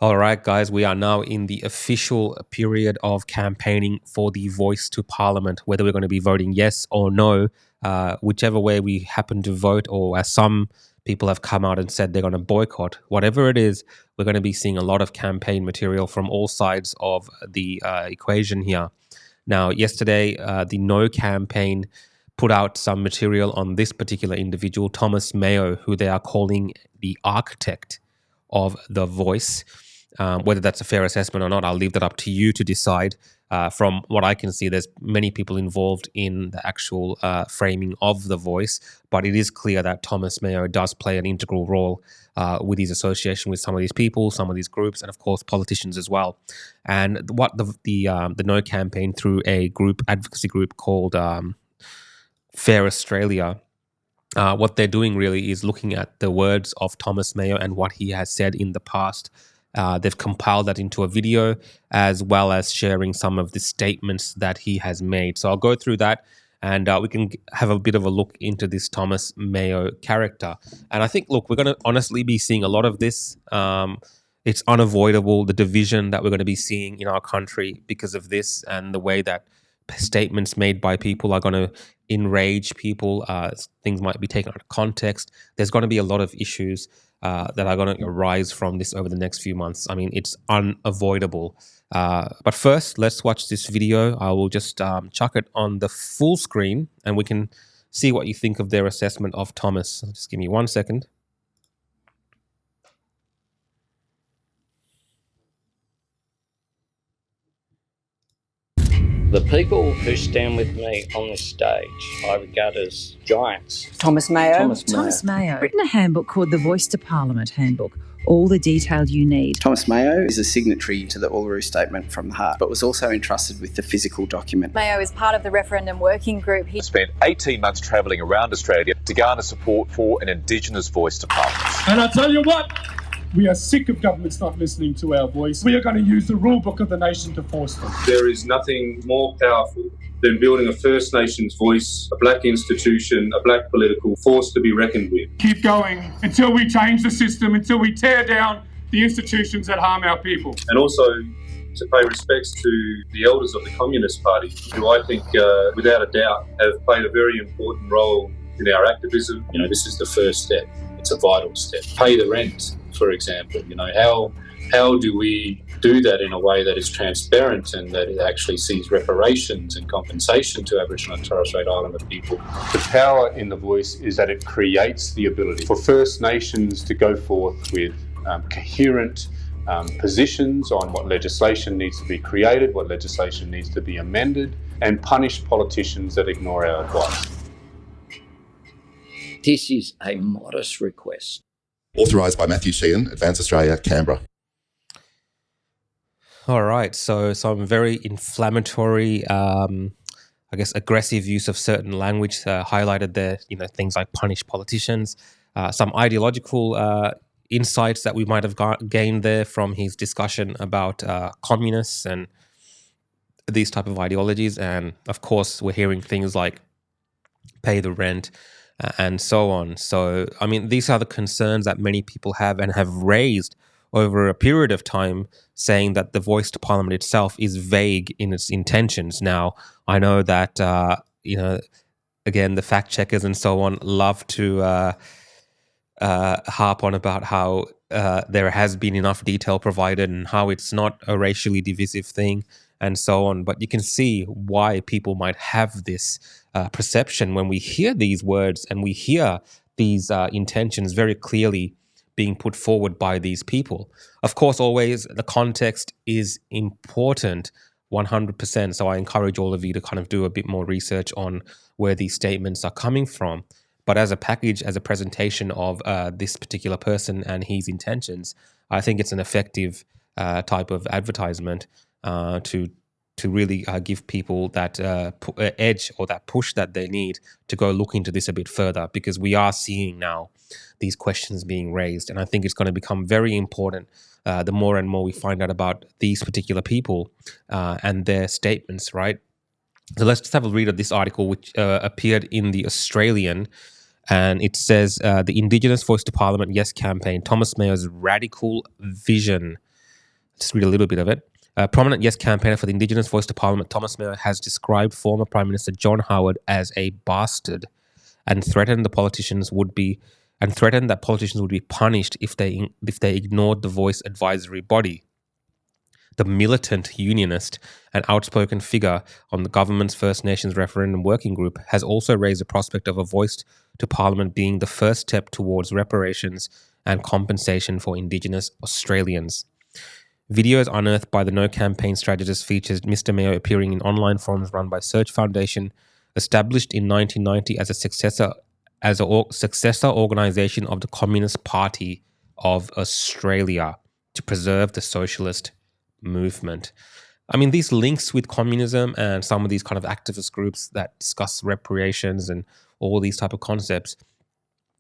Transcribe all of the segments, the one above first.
All right, guys, we are now in the official period of campaigning for the Voice to Parliament, whether we're going to be voting yes or no, whichever way we happen to vote, or as some people have come out and said they're going to boycott, whatever it is, we're going to be seeing a lot of campaign material from all sides of the equation here. Now, yesterday, the No campaign put out some material on this particular individual, Thomas Mayo, who they are calling the architect of the Voice. Whether that's a fair assessment or not, I'll leave that up to you to decide. From what I can see, there's many people involved in the actual framing of the Voice, but it is clear that Thomas Mayo does play an integral role with his association with some of these people, some of these groups, and of course politicians as well. And what the No campaign, through a advocacy group called Fair Australia, what they're doing really is looking at the words of Thomas Mayo and what he has said in the past. They've compiled that into a video, as well as sharing some of the statements that he has made. So I'll go through that, and we can have a bit of a look into this Thomas Mayo character. And I think, look, we're going to honestly be seeing a lot of this. It's unavoidable, the division that we're going to be seeing in our country because of this, and the way that statements made by people are going to enrage people. Things might be taken out of context. There's going to be a lot of issues that are going to arise from this over the next few months. I mean, it's unavoidable. But first, let's watch this video. I will just chuck it on the full screen, and we can see what you think of their assessment of Thomas. Just give me 1 second. The people who stand with me on this stage, I regard as giants. Thomas Mayo. Thomas Mayo written a handbook called the Voice to Parliament Handbook. All the detail you need. Thomas Mayo is a signatory to the Uluru Statement from the Heart, but was also entrusted with the physical document. Mayo is part of the referendum working group. He spent 18 months travelling around Australia to garner support for an Indigenous voice to Parliament. And I tell you what, we are sick of governments not listening to our voice. We are going to use the rule book of the nation to force them. There is nothing more powerful than building a First Nations voice, a black institution, a black political force to be reckoned with. Keep going until we change the system, until we tear down the institutions that harm our people. And also to pay respects to the elders of the Communist Party, who I think, without a doubt, have played a very important role in our activism. You know, this is the first step. It's a vital step. Pay the rent, for example. You know, how do we do that in a way that is transparent and that it actually sees reparations and compensation to Aboriginal and Torres Strait Islander people? The power in the Voice is that it creates the ability for First Nations to go forth with coherent positions on what legislation needs to be created, what legislation needs to be amended, and punish politicians that ignore our advice. This is a modest request. Authorised by Matthew Sheehan, Advance Australia, Canberra. All right, so some very inflammatory, aggressive use of certain language highlighted there. You know, things like punish politicians, some ideological insights that we might have gained there from his discussion about communists and these type of ideologies. And of course, we're hearing things like pay the rent and so on. So, I mean, these are the concerns that many people have and have raised over a period of time, saying that the Voice to Parliament itself is vague in its intentions. Now, I know that, again, the fact checkers and so on love to harp on about how there has been enough detail provided and how it's not a racially divisive thing and so on. But you can see why people might have this perception when we hear these words and we hear these intentions very clearly being put forward by these people. Of course, always the context is important, 100%. So I encourage all of you to kind of do a bit more research on where these statements are coming from. But as a package, as a presentation of this particular person and his intentions, I think it's an effective type of advertisement to really give people that edge or that push that they need to go look into this a bit further, because we are seeing now these questions being raised. And I think it's going to become very important the more and more we find out about these particular people and their statements, right? So let's just have a read of this article, which appeared in The Australian. And it says, the Indigenous Voice to Parliament Yes campaign, Thomas Mayo's radical vision. just read a little bit of it. A prominent Yes campaigner for the Indigenous Voice to Parliament, Thomas Mayo, has described former Prime Minister John Howard as a bastard and threatened that politicians would be punished if they ignored the Voice advisory body. The militant unionist and outspoken figure on the government's First Nations referendum working group has also raised the prospect of a Voice to Parliament being the first step towards reparations and compensation for Indigenous Australians. Videos unearthed by the No Campaign strategist features Mr. Mayo appearing in online forums run by Search Foundation, established in 1990 as a successor organisation of the Communist Party of Australia to preserve the socialist movement. I mean, these links with communism and some of these kind of activist groups that discuss reparations and all these type of concepts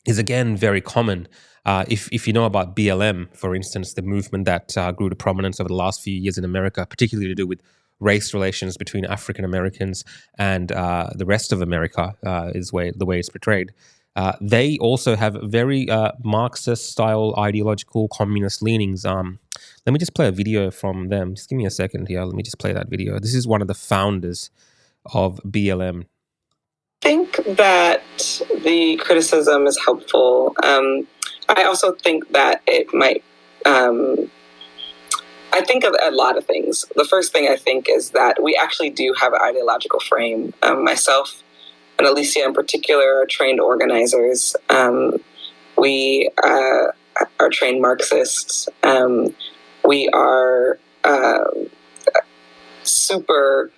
is again very common. If you know about BLM, for instance, the movement that grew to prominence over the last few years in America, particularly to do with race relations between African Americans and the rest of America, is the way it's portrayed. They also have very Marxist-style ideological communist leanings. Let me just play a video from them. Just give me a second here. Let me just play that video. This is one of the founders of BLM. I think that the criticism is helpful. I also think that it might... I think of a lot of things. The first thing I think is that we actually do have an ideological frame. Myself and Alicia in particular are trained organizers. We are trained Marxists. We are super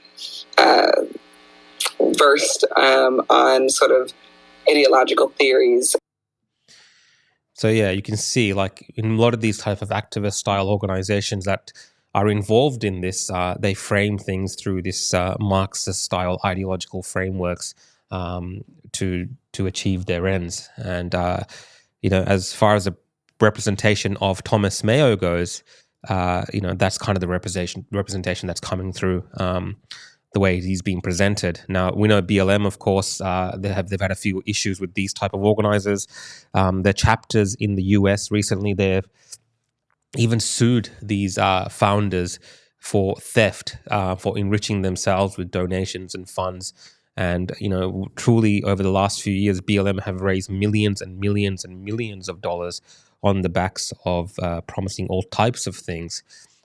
versed on sort of ideological theories. So yeah, you can see like in a lot of these type of activist style organizations that are involved in this, they frame things through this Marxist style ideological frameworks to achieve their ends. And as far as the representation of Thomas Mayo goes, that's kind of the representation that's coming through the way he's being presented. Now, we know BLM, of course, they've had a few issues with these type of organizers. Their chapters in the US recently, they've even sued these founders for theft, for enriching themselves with donations and funds. And, truly over the last few years, BLM have raised millions and millions and millions of dollars on the backs of promising all types of things.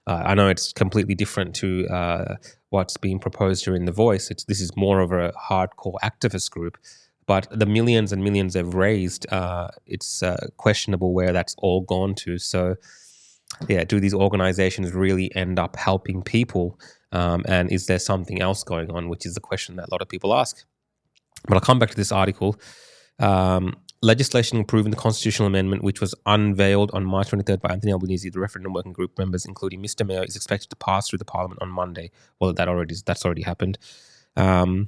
I know it's completely different to what's being proposed here in The Voice. This is more of a hardcore activist group. But the millions and millions they've raised, it's questionable where that's all gone to. So, yeah, do these organizations really end up helping people? And is there something else going on, which is the question that a lot of people ask. But I'll come back to this article. Legislation approving the constitutional amendment, which was unveiled on March 23rd by Anthony Albanese, the referendum working group members, including Mr. Mayo, is expected to pass through the Parliament on Monday. Well, that's already happened. Amid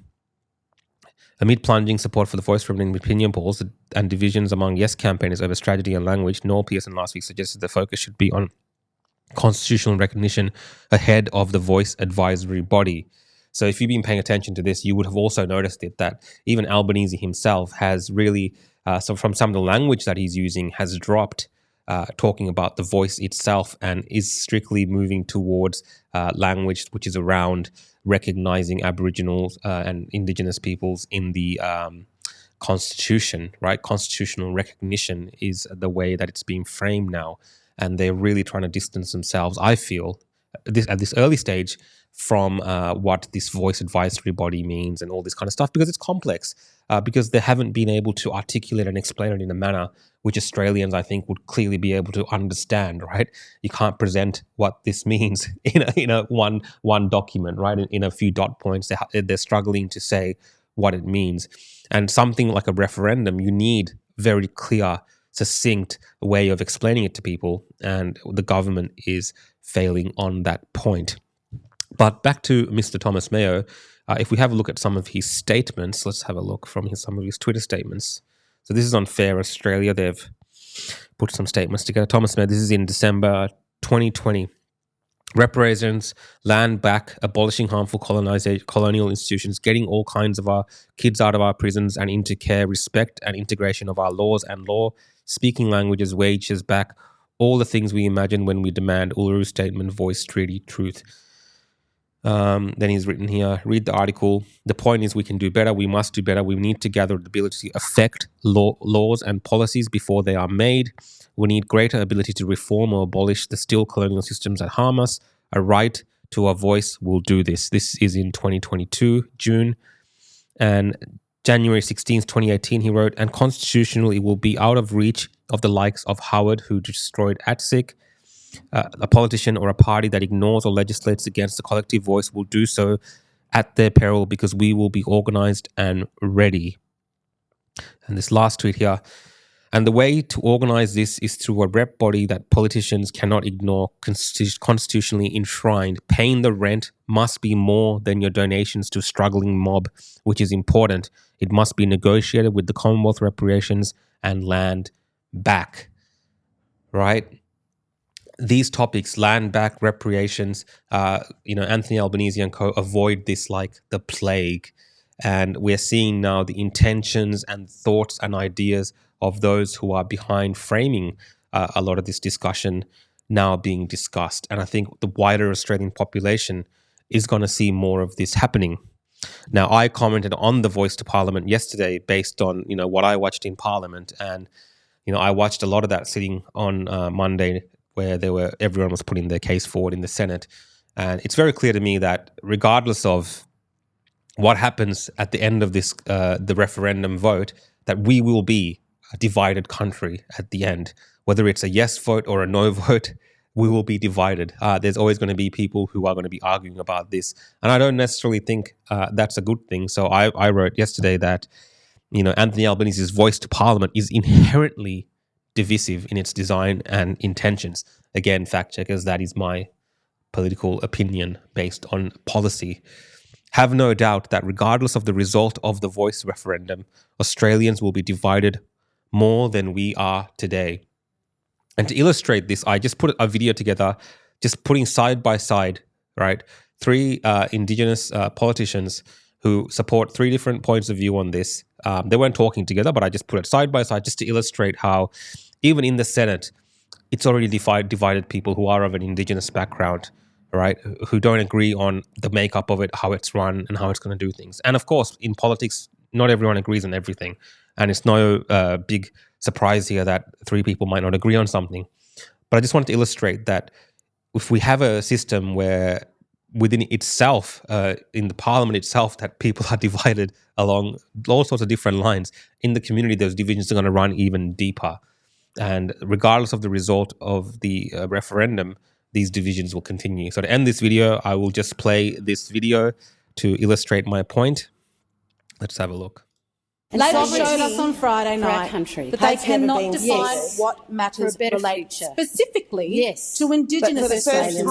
plunging support for the Voice Referendum opinion polls and divisions among Yes campaigners over strategy and language, Noel Pearson last week suggested the focus should be on constitutional recognition ahead of the Voice advisory body. So if you've been paying attention to this, you would have also noticed that even Albanese himself has really, from some of the language that he's using, has dropped talking about the voice itself and is strictly moving towards language which is around recognizing Aboriginal and Indigenous peoples in the Constitution, right? Constitutional recognition is the way that it's being framed now. And they're really trying to distance themselves, I feel, at this early stage from what this voice advisory body means and all this kind of stuff, because it's complex, because they haven't been able to articulate and explain it in a manner which Australians, I think, would clearly be able to understand, right? You can't present what this means in a one document, right? In a few dot points, they're struggling to say what it means. And something like a referendum, you need very clear, succinct way of explaining it to people, and the government is failing on that point. But back to Mr. Thomas Mayo, if we have a look at some of his statements, let's have a look from some of his Twitter statements. So this is on Fair Australia. They've put some statements together. Thomas Mayo, this is in December 2020. Reparations, land back, abolishing harmful colonial institutions, getting all kinds of our kids out of our prisons and into care, respect and integration of our laws and law, speaking languages, wages back, all the things we imagine when we demand Uluru Statement, Voice, Treaty, Truth. Then he's written here, read the article. The point is we can do better. We must do better. We need to gather the ability to affect laws and policies before they are made. We need greater ability to reform or abolish the still colonial systems that harm us. A right to a voice will do this. This is in 2022, June. And January 16th, 2018, he wrote, and constitutionally it will be out of reach of the likes of Howard, who destroyed ATSIC. A politician or a party that ignores or legislates against the collective voice will do so at their peril because we will be organized and ready. And this last tweet here, and the way to organize this is through a rep body that politicians cannot ignore, constitutionally enshrined. Paying the rent must be more than your donations to a struggling mob, which is important. It must be negotiated with the Commonwealth reparations and land back. Right? These topics, land back, reparations, Anthony Albanese and co avoid this like the plague. And we're seeing now the intentions and thoughts and ideas of those who are behind framing a lot of this discussion now being discussed. And I think the wider Australian population is going to see more of this happening. Now, I commented on the Voice to Parliament yesterday based on, what I watched in Parliament. And, I watched a lot of that sitting on Monday where everyone was putting their case forward in the Senate. And it's very clear to me that regardless of what happens at the end of this, the referendum vote, that we will be a divided country at the end. Whether it's a yes vote or a no vote, we will be divided. There's always going to be people who are going to be arguing about this. And I don't necessarily think that's a good thing. So I wrote yesterday that, Anthony Albanese's Voice to Parliament is inherently divisive in its design and intentions. Again, fact checkers, that is my political opinion based on policy. Have no doubt that regardless of the result of the Voice referendum, Australians will be divided more than we are today. And to illustrate this, I just put a video together, just putting side by side, right, 3 Indigenous politicians who support 3 different points of view on this. They weren't talking together, but I just put it side by side just to illustrate how even in the Senate, it's already divided people who are of an Indigenous background, right, who don't agree on the makeup of it, how it's run, and how it's going to do things. And of course, in politics, not everyone agrees on everything. And it's no big surprise here that 3 people might not agree on something. But I just wanted to illustrate that if we have a system where within itself, in the parliament itself, that people are divided along all sorts of different lines, in the community, those divisions are going to run even deeper. And regardless of the result of the referendum, these divisions will continue. So to end this video, I will just play this video to illustrate my point. Let's have a look. Labor showed us on Friday night that they cannot define what matters relate specifically to Indigenous Australians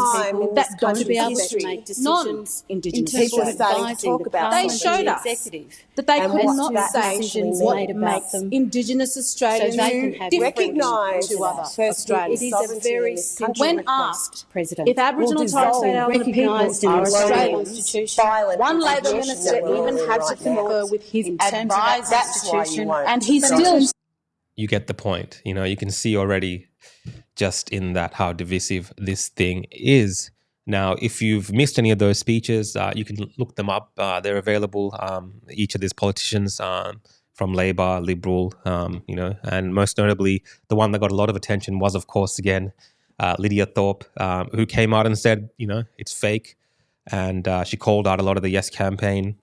that don't be able to make decisions. Non-Indigenous Australians. They showed us that they could not say what makes Indigenous Australians different to other Australians. It is a very simple when asked if Aboriginal and Torres Strait Islander people are Australians, one Labor minister even had to confer with his advisor. That's why you won't. And he's still... You get the point. You can see already just in that how divisive this thing is. Now, if you've missed any of those speeches, you can look them up. They're available. Each of these politicians from Labor, Liberal, and most notably, the one that got a lot of attention was, of course, again, Lydia Thorpe, who came out and said, it's fake. And she called out a lot of the Yes campaign.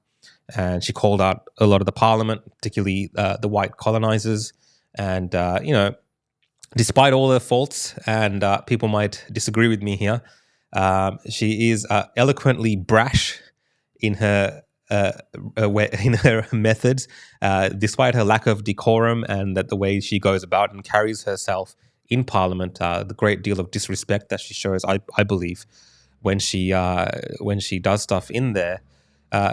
And she called out a lot of the parliament, particularly the white colonizers. And, despite all her faults, and people might disagree with me here, she is eloquently brash in her methods, despite her lack of decorum and that the way she goes about and carries herself in parliament, the great deal of disrespect that she shows, I believe, when she does stuff in there.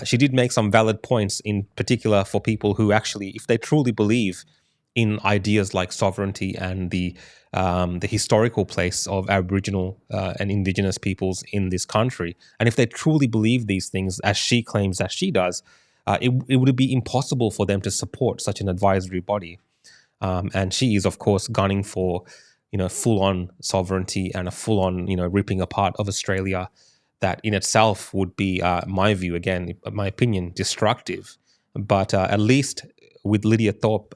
She did make some valid points, in particular for people who actually, if they truly believe in ideas like sovereignty and the historical place of Aboriginal and Indigenous peoples in this country, and if they truly believe these things, as she claims that she does, it would be impossible for them to support such an advisory body. And she is, of course, gunning for, full-on sovereignty and a full-on, ripping apart of Australia, that in itself would be, my view, again, my opinion, destructive. But at least with Lydia Thorpe,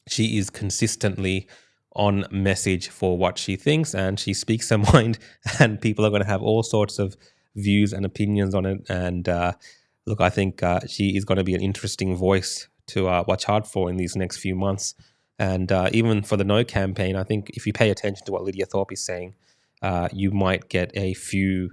she is consistently on message for what she thinks, and she speaks her mind, and people are going to have all sorts of views and opinions on it. And look, I think she is going to be an interesting voice to watch out for in these next few months. And even for the No campaign, I think if you pay attention to what Lydia Thorpe is saying, you might get a few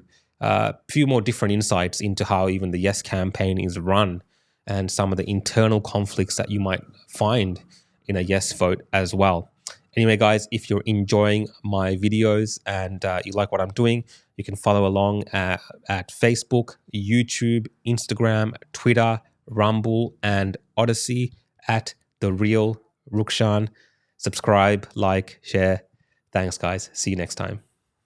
more different insights into how even the Yes campaign is run, and some of the internal conflicts that you might find in a Yes vote as well. Anyway, guys, if you're enjoying my videos and you like what I'm doing, you can follow along at Facebook, YouTube, Instagram, Twitter, Rumble, and Odyssey at The Real Rukshan. Subscribe, like, share. Thanks, guys. See you next time.